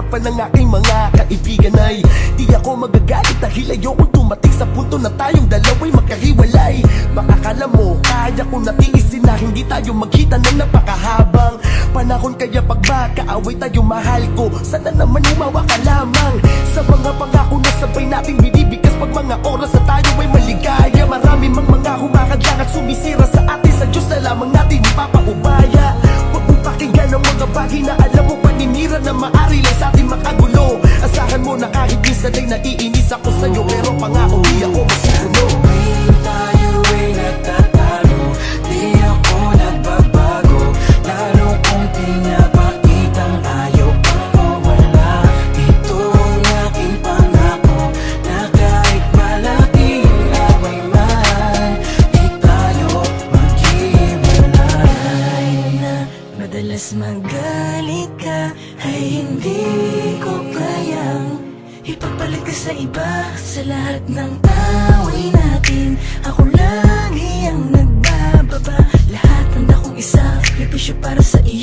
pa ng aking mga kaibigan ay di ako magagalit dahil ayokong dumating sa punto na tayong dalawa'y magkahiwalay. Makakala mo, kaya kong natiisin na hindi tayo magkita ng napakahabang panahon. Kaya pag magkaaway tayo mahal ko, sana naman umawa ka lamang sa mga pangako na sabay nating binibigkas pag mga oras na tayo ay maligaya. Marami mang mga humakadlang at sumisira sa atin, sa Diyos na lamang natin ipapaubaya. Huwag mo pakinggan ang mga bagay na alam mo paninira na maari lang sa atin makagulo. Asahan mo na kahit minsan ay naiinis ako sa'yo, pero pangako di ako masigulo. Tayo ay nagtatalo, di ako nagbabago, lalo kung pinapakitang ayaw pang mawala. Ito ang aking pangako, na kahit malaking away man, di tayo maghiwalay. Na madalas magalit ka, ay hindi ko kayang ipagpalit ka sa iba. Sa lahat ng away natin, ako lagi ang nagbababa. Lahat handa kong isakripisyo para sa iyo.